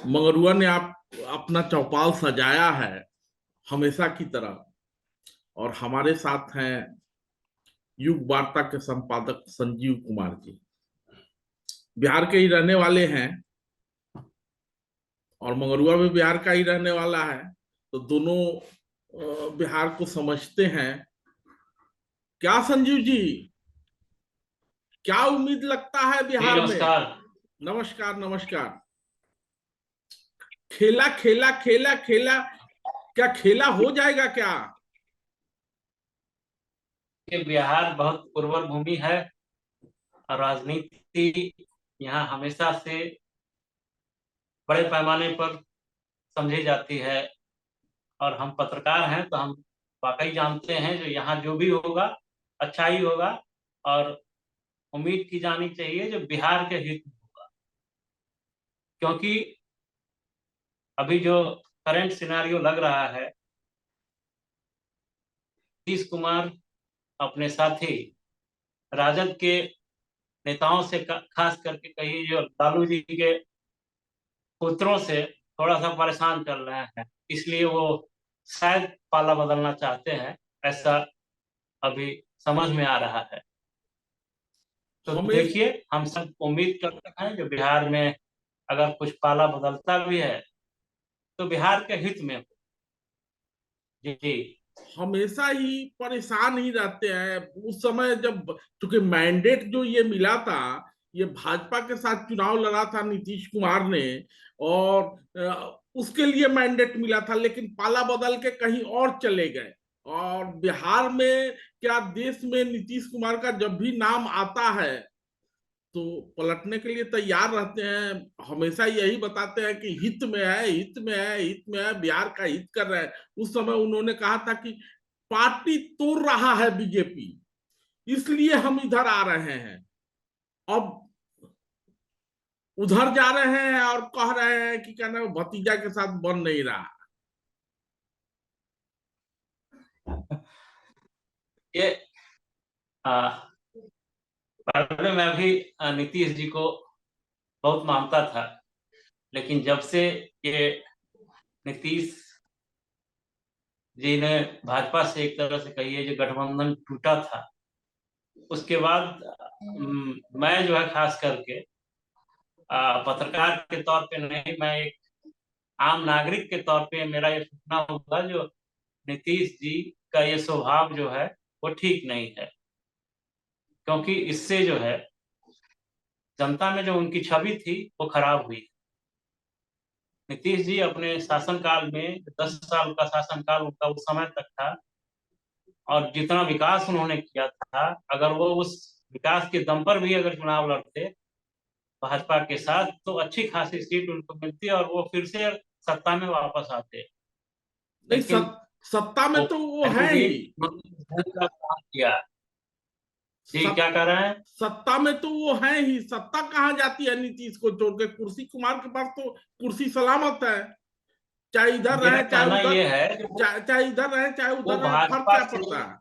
मंगरुआ ने आप अपना चौपाल सजाया है हमेशा की तरह। और हमारे साथ हैं युग वार्ता के संपादक संजीव कुमार जी। बिहार के ही रहने वाले हैं और मंगरुआ भी बिहार का ही रहने वाला है, तो दोनों बिहार को समझते हैं। क्या संजीव जी, क्या उम्मीद लगता है जी बिहार में? नमस्कार। नमस्कार नमस्कार। खेला खेला खेला खेला, क्या खेला हो जाएगा क्या? ये बिहार बहुत उर्वर भूमि है और राजनीति यहाँ हमेशा से बड़े पैमाने पर समझी जाती है। और हम पत्रकार हैं तो हम वाकई जानते हैं जो यहाँ जो भी होगा अच्छा ही होगा। और उम्मीद की जानी चाहिए जो बिहार के हित में होगा, क्योंकि अभी जो करंट सिनारियो लग रहा है, नीतीश कुमार अपने साथी राजद के नेताओं से खास करके कहिए जो लालू जी के पुत्रों से थोड़ा सा परेशान कर रहे हैं, इसलिए वो शायद पाला बदलना चाहते हैं, ऐसा अभी समझ में आ रहा है। तो हमें देखिए, हम सब उम्मीद करते हैं जो बिहार में अगर कुछ पाला बदलता भी है तो बिहार के हित में हो। जी जी। हमेशा ही परेशान ही रहते हैं। उस समय जब, चूंकि मैंडेट जो ये मिला था, ये भाजपा के साथ चुनाव लड़ा था नीतीश कुमार ने, और उसके लिए मैंडेट मिला था, लेकिन पाला बदल के कहीं और चले गए। और बिहार में क्या, देश में नीतीश कुमार का जब भी नाम आता है तो पलटने के लिए तैयार रहते हैं। हमेशा यही बताते हैं कि हित में है, हित में है, हित में है, बिहार का हित कर रहे हैं। उस समय उन्होंने कहा था कि पार्टी तोड़ रहा है बीजेपी, इसलिए हम इधर आ रहे हैं। अब उधर जा रहे हैं और कह रहे हैं कि कहना भतीजा के साथ बन नहीं रहा। ये आ, पहले मैं भी नीतीश जी को बहुत मानता था, लेकिन जब से ये नीतीश जी ने भाजपा से एक तरह से कहिए जो गठबंधन टूटा था, उसके बाद मैं जो है खास करके पत्रकार के तौर पे नहीं, मैं एक आम नागरिक के तौर पे मेरा ये सोचना होगा जो नीतीश जी का ये स्वभाव जो है वो ठीक नहीं है, क्योंकि इससे जो है जनता में जो उनकी छवि थी वो खराब हुई। नीतीश जी अपने शासनकाल में 10 साल का शासनकाल उनका उस समय तक था, और जितना विकास उन्होंने किया था, अगर वो उस विकास के दम पर भी अगर चुनाव लड़ते भाजपा के साथ तो अच्छी खासी सीट उनको मिलती और वो फिर से सत्ता में वापस आते। नहीं, लेकिन सत्ता में वो तो वो है ही। कैंडिडेट का काम किया। जी सत, क्या कर रहे हैं? सत्ता में तो वो है ही। सत्ता कहाँ जाती है नीतीश को छोड़ के? कुर्सी कुमार के पास तो कुर्सी सलामत है। चाहे इधर मेरा रहे चाहे कहना उधर, ये है कि चाहे इधर रहे चाहे वो उधर रहे, फर्क भाजपा क्या से पड़ता है?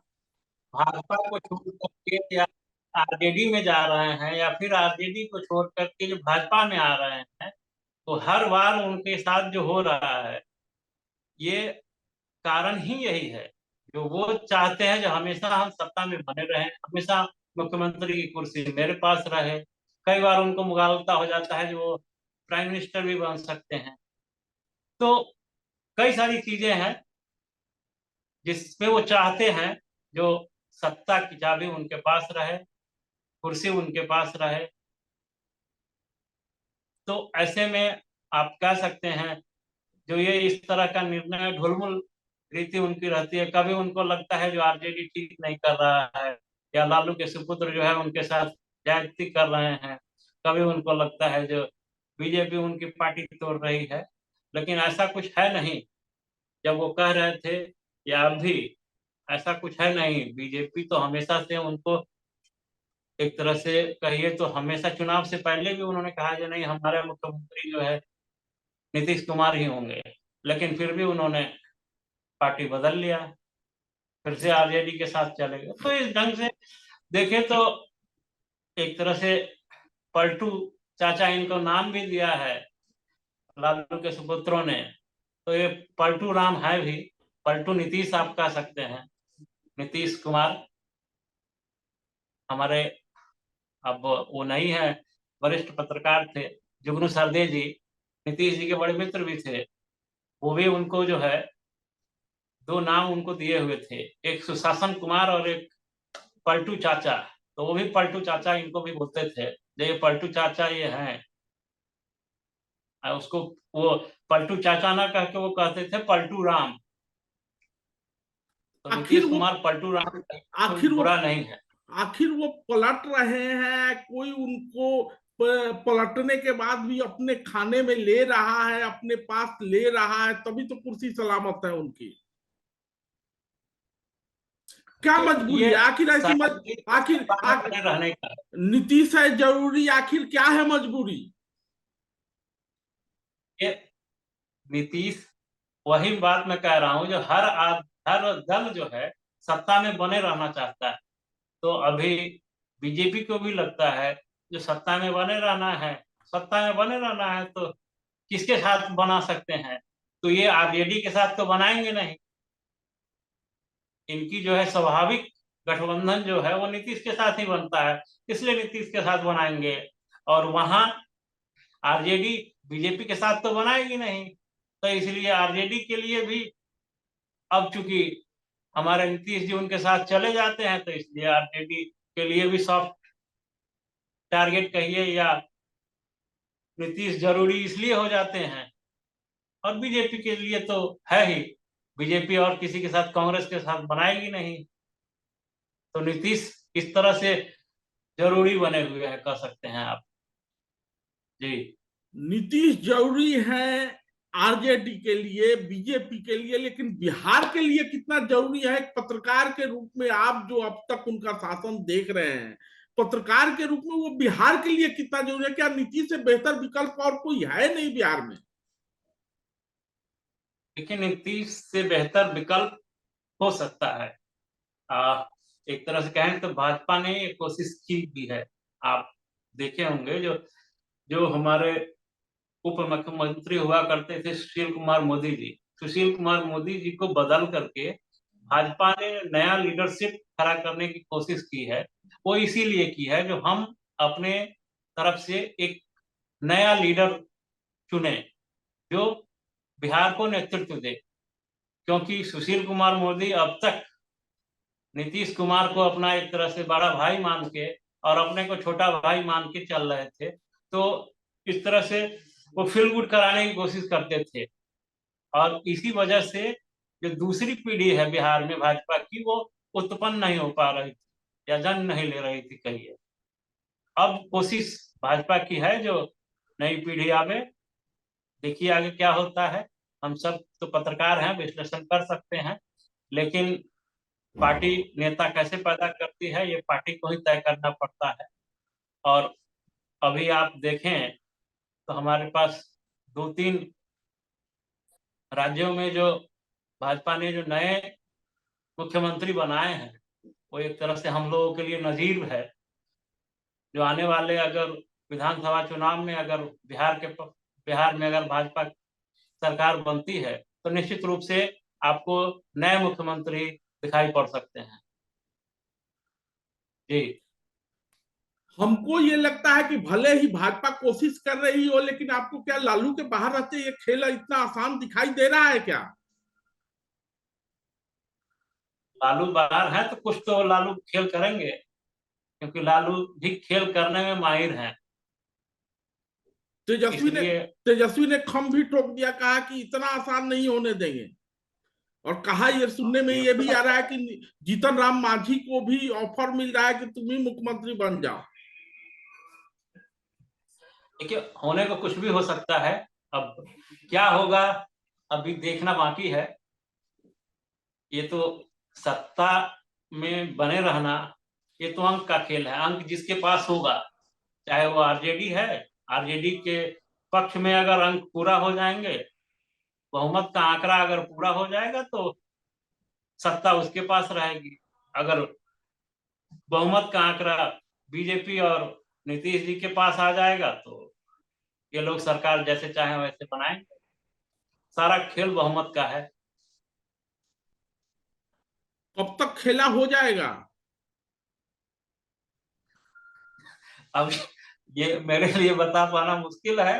भाजपा को छोड़ करके या आरजेडी में जा रहे हैं, या फिर आरजेडी को छोड़ करके जो भाजपा में आ रहे हैं, तो हर बार उनके साथ जो हो रहा है ये कारण ही यही है। जो वो चाहते हैं जो हमेशा हम सत्ता में बने रहें, हमेशा मुख्यमंत्री की कुर्सी मेरे पास रहे। कई बार उनको मुगालता हो जाता है जो वो प्राइम मिनिस्टर भी बन सकते हैं। तो कई सारी चीजें हैं जिसमें वो चाहते हैं जो सत्ता की चाबी उनके पास रहे, कुर्सी उनके पास रहे। तो ऐसे में आप कह सकते हैं जो ये इस तरह का निर्णय ढुलमुल रीति उनकी रहती है। कभी उनको लगता है जो आरजेडी ठीक नहीं कर रहा है, या लालू के सुपुत्र जो है उनके साथ ज्यादती कर रहे हैं। कभी उनको लगता है जो बीजेपी उनकी पार्टी तोड़ रही है, लेकिन ऐसा कुछ है नहीं। जब वो कह रहे थे या अब भी ऐसा कुछ है नहीं। बीजेपी तो हमेशा से उनको एक तरह से कहिए तो हमेशा चुनाव से पहले भी उन्होंने कहा कि नहीं, हमारे मुख्यमंत्री जो है नीतीश कुमार ही होंगे, लेकिन फिर भी उन्होंने पार्टी बदल लिया, फिर से आरजेडी के साथ चले गए। तो इस ढंग से देखे तो एक तरह से पलटू चाचा इनको नाम भी दिया है लालू के सुपुत्रों ने, तो ये पलटू राम है भी, पलटू नीतीश आप कह सकते हैं। नीतीश कुमार हमारे, अब वो नहीं है, वरिष्ठ पत्रकार थे जुगनू सरदे जी, नीतीश जी के बड़े मित्र भी थे। वो भी उनको जो है, दो नाम उनको दिए हुए थे, एक सुशासन कुमार और एक पलटू चाचा। तो वो भी पलटू चाचा इनको भी बोलते थे, जो ये पलटू चाचा ये हैं। उसको वो पलटू चाचा ना कह के वो कहते थे पलटू राम। तो आखिर नीतीश वो कुमार पलटू राम कोई आखिर वो बुरा नहीं है। आखिर वो पलट रहे हैं, कोई उनको पलटने के बाद भी अपने खाने में ले रहा है, अपने पास ले रहा है, तभी तो कुर्सी सलामत है उनकी। क्या मजबूरी ये है आखिर ऐसी शायद बने रहने का। नीतीश है जरूरी, आखिर क्या है मजबूरी? ये नीतीश, वही बात मैं कह रहा हूँ, जो हर दल जो है सत्ता में बने रहना चाहता है। तो अभी बीजेपी को भी लगता है जो सत्ता में बने रहना है, सत्ता में बने रहना है, तो किसके साथ बना सकते हैं? तो ये आरजेडी के साथ तो बनाएंगे नहीं। इनकी जो है स्वाभाविक गठबंधन जो है वो नीतीश के साथ ही बनता है, इसलिए नीतीश के साथ बनाएंगे। और वहां आरजेडी बीजेपी के साथ तो बनाएगी नहीं, तो इसलिए आरजेडी के लिए भी, अब चूंकि हमारे नीतीश जी उनके साथ चले जाते हैं, तो इसलिए आरजेडी के लिए भी सॉफ्ट टारगेट कहिए या नीतीश जरूरी इसलिए हो जाते हैं। और बीजेपी के लिए तो है ही, बीजेपी और किसी के साथ, कांग्रेस के साथ बनाएगी नहीं। तो नीतीश इस तरह से जरूरी बने हुए हैं, कह सकते हैं आप। जी। नीतीश जरूरी है आरजेडी के लिए, बीजेपी के लिए, लेकिन बिहार के लिए कितना जरूरी है? एक पत्रकार के रूप में आप जो अब तक उनका शासन देख रहे हैं, पत्रकार के रूप में वो बिहार के लिए कितना जरूरी है? क्या नीतीश से बेहतर विकल्प और कोई है नहीं बिहार में? लेकिन नीतीश से बेहतर विकल्प हो सकता है। एक तरह से कहें तो भाजपा ने ये कोशिश की भी है। आप देखे होंगे, जो जो हमारे उप मुख्यमंत्री हुआ करते थे सुशील कुमार मोदी जी, सुशील कुमार मोदी जी को बदल करके भाजपा ने नया लीडरशिप खड़ा करने की कोशिश की है। वो इसीलिए की है जो हम अपने तरफ से एक नया लीडर चुने, जो बिहार को नेतृत्व दे। क्योंकि सुशील कुमार मोदी अब तक नीतीश कुमार को अपना एक तरह से बड़ा भाई मान के और अपने को छोटा भाई मान के चल रहे थे। तो इस तरह से वो फील गुड कराने की कोशिश करते थे, और इसी वजह से जो दूसरी पीढ़ी है बिहार में भाजपा की, वो उत्पन्न नहीं हो पा रही थी या जन्म नहीं ले रही थी, कहिए। अब कोशिश भाजपा की है जो नई पीढ़ी आवे। देखिए आगे क्या होता है। हम सब तो पत्रकार हैं, विश्लेषण कर सकते हैं, लेकिन पार्टी नेता कैसे पैदा करती है ये पार्टी को ही तय करना पड़ता है। और अभी आप देखें तो हमारे पास दो तीन राज्यों में जो भाजपा ने जो नए मुख्यमंत्री बनाए हैं, वो एक तरह से हम लोगों के लिए नजीर है। जो आने वाले अगर विधानसभा चुनाव में अगर बिहार में अगर भाजपा सरकार बनती है, तो निश्चित रूप से आपको नए मुख्यमंत्री दिखाई पड़ सकते हैं। जी। हमको ये लगता है कि भले ही भाजपा कोशिश कर रही हो, लेकिन आपको क्या लालू के बाहर रहते ये खेल इतना आसान दिखाई दे रहा है क्या? लालू बाहर है तो कुछ तो लालू खेल करेंगे, क्योंकि लालू भी खेल करने में माहिर हैं। तेजस्वी ने इसलिए तेजस्वी ने खम भी ठोक दिया, कहा कि इतना आसान नहीं होने देंगे। और कहा, ये सुनने में ये ये हो भी आ सकता रहा है है। कि जीतन राम मांझी को भी ऑफर मिल रहा है कि तुम ही मुख्यमंत्री बन जाओ। देखिए, होने को कुछ भी हो सकता है। अब क्या होगा अभी देखना बाकी है। ये तो सत्ता में बने रहना, ये तो अंक का खेल है। अंक जिसके पास होगा, चाहे वो आरजेडी है, आरजेडी के पक्ष में अगर अंक पूरा हो जाएंगे, बहुमत का आंकड़ा अगर पूरा हो जाएगा, तो सत्ता उसके पास रहेगी। अगर बहुमत का आंकड़ा बीजेपी और नीतीश जी के पास आ जाएगा, तो ये लोग सरकार जैसे चाहे वैसे बनाएंगे। सारा खेल बहुमत का है। कब तक खेला हो जाएगा? अब ये मेरे लिए बता पाना मुश्किल है।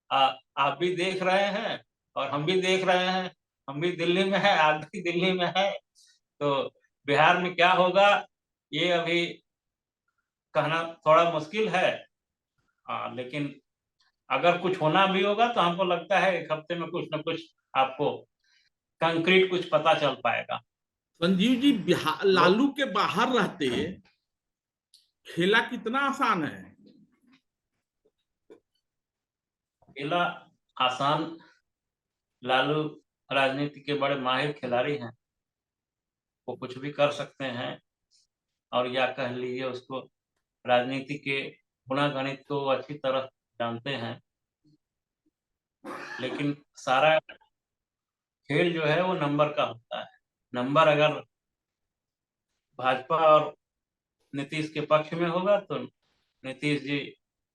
आप भी देख रहे हैं और हम भी देख रहे हैं। हम भी दिल्ली में है, आप भी दिल्ली में है। तो बिहार में क्या होगा ये अभी कहना थोड़ा मुश्किल है। लेकिन अगर कुछ होना भी होगा तो हमको लगता है एक हफ्ते में कुछ न कुछ आपको कंक्रीट कुछ पता चल पाएगा। संजीव जी, बिहार लोग लालू के बाहर रहते खेला कितना आसान है? अकेला आसान। लालू राजनीति के बड़े माहिर खिलाड़ी हैं। वो कुछ भी कर सकते हैं। और या कह लीजिए उसको राजनीति के गुणा गणित को वो अच्छी तरह जानते हैं। लेकिन सारा खेल जो है वो नंबर का होता है। नंबर अगर भाजपा और नीतीश के पक्ष में होगा तो नीतीश जी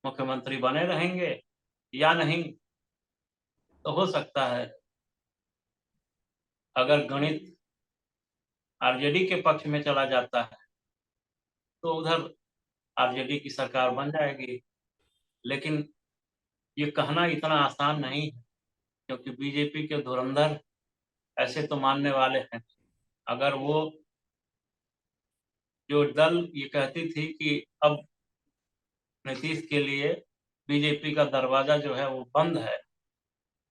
मुख्यमंत्री बने रहेंगे, या नहीं तो हो सकता है अगर गणित आरजेडी के पक्ष में चला जाता है तो उधर आरजेडी की सरकार बन जाएगी। लेकिन ये कहना इतना आसान नहीं है, क्योंकि बीजेपी के धुरंधर ऐसे तो मानने वाले हैं। अगर वो जो दल ये कहती थी कि अब नीतीश के लिए बीजेपी का दरवाजा जो है वो बंद है,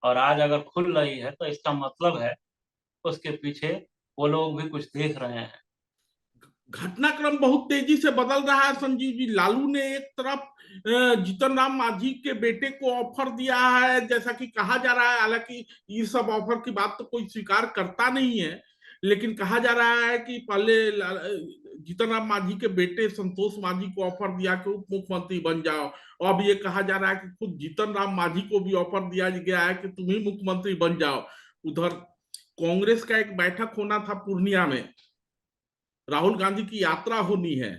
और आज अगर खुल रही है तो इसका मतलब है उसके पीछे वो लोग भी कुछ देख रहे हैं। घटनाक्रम बहुत तेजी से बदल रहा है संजीव जी। लालू ने एक तरफ जीतन राम मांझी के बेटे को ऑफर दिया है, जैसा कि कहा जा रहा है। हालांकि ये सब ऑफर की बात तो कोई स्वीकार करता नहीं है, लेकिन कहा जा रहा है कि पहले जीतन राम मांझी के बेटे संतोष मांझी को ऑफर दिया कि उप मुख्यमंत्री बन जाओ। और अब ये कहा जा रहा है कि खुद जीतन राम मांझी को भी ऑफर दिया गया है कि तुम ही मुख्यमंत्री बन जाओ। उधर कांग्रेस का एक बैठक होना था पूर्णिया में, राहुल गांधी की यात्रा होनी है।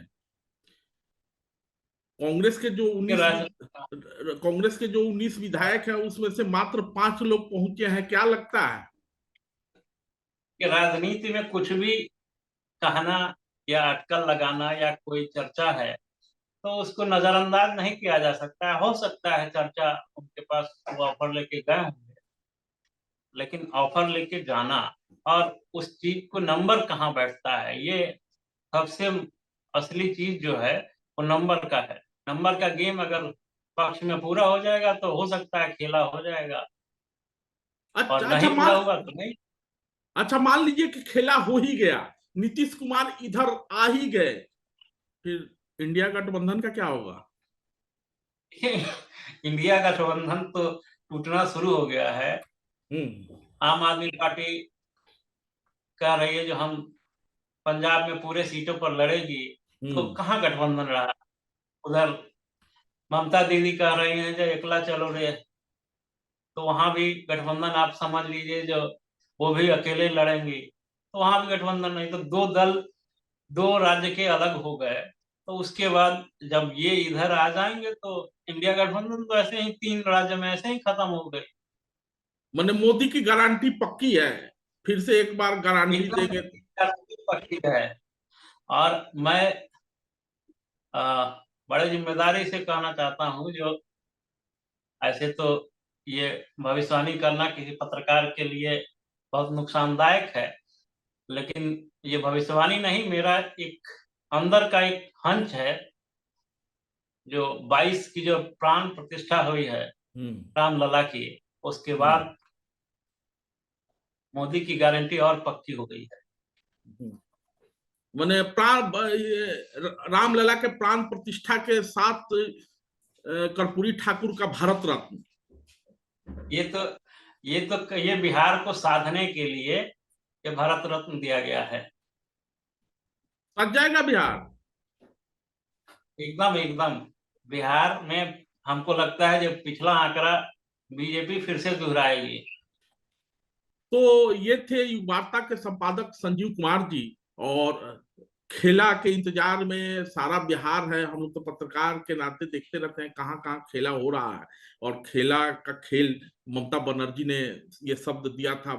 कांग्रेस के जो कि 19 कांग्रेस के जो 19 विधायक हैं उसमें से मात्र 5 लोग पहुंचे हैं। क्या लगता है? राजनीति में कुछ भी कहना या अटकल लगाना या कोई चर्चा है तो उसको नजरअंदाज नहीं किया जा सकता है। हो सकता है चर्चा उनके पास वो ऑफर लेके गए होंगे, लेकिन ऑफर लेके जाना और उस चीज को नंबर कहाँ बैठता है, ये सबसे असली चीज जो है वो नंबर का है। नंबर का गेम अगर पक्ष में पूरा हो जाएगा तो हो सकता है खेला हो जाएगा, और अच्छा अच्छा नहीं पूरा हुआ तो नहीं। मान लीजिए कि खेला हो ही गया, नीतीश कुमार इधर आ ही गए, फिर इंडिया गठबंधन का क्या होगा? इंडिया का गठबंधन तो टूटना शुरू हो गया है। हम्म। आम आदमी पार्टी कह रही है जो हम पंजाब में पूरे सीटों पर लड़ेगी, तो हम्म। कहाँ गठबंधन रहा। उधर ममता दीदी कह रही हैं जो एकला चलो रे, तो वहां भी गठबंधन आप समझ लीजिए जो वो भी अकेले लड़ेंगी, तो वहां भी गठबंधन नहीं। तो दो दल दो राज्य के अलग हो गए। तो उसके बाद जब ये इधर आ जाएंगे तो इंडिया गठबंधन तो ऐसे ही 3 राज्य में ऐसे ही खत्म हो गई। मैंने मोदी की गारंटी पक्की है, फिर से एक बार गारंटी एकदम देंगे। पक्की है। और मैं बड़े जिम्मेदारी से कहना चाहता हूँ जो ऐसे तो ये भविष्यवाणी करना किसी पत्रकार के लिए बहुत नुकसानदायक है, लेकिन ये भविष्यवाणी नहीं, मेरा एक अंदर का एक हंच है। जो 22 की जो प्राण प्रतिष्ठा हुई है हम्म। रामलला की, उसके हम्म। बाद मोदी की गारंटी और पक्की हो गई है। हम्म। मैंने प्राण रामलला के प्राण प्रतिष्ठा के साथ कर्पूरी ठाकुर का भारत रत्न। ये तो ये बिहार को साधने के लिए ये भारत रत्न दिया गया है। सज जाएगा बिहार। एकदम एकदम। बिहार में हमको लगता है जो पिछला आंकड़ा बीजेपी फिर से दोहराएगी। तो ये थे युग वार्ता के संपादक संजीव कुमार जी, और खेला के इंतजार में सारा बिहार है। हम लोग तो पत्रकार के नाते देखते रहते हैं कहाँ कहाँ खेला हो रहा है। और खेला का खेल, ममता बनर्जी ने ये शब्द दिया था,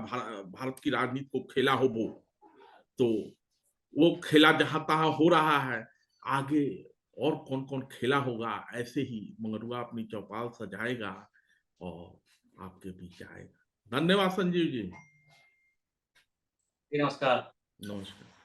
भारत की राजनीति को खेला हो वो। तो वो खेला जहां तहां हो रहा है, आगे और कौन कौन खेला होगा, ऐसे ही मंगरुआ अपनी चौपाल सजाएगा और आपके बीच आएगा। धन्यवाद संजीव जी। नमस्कार। नमस्कार।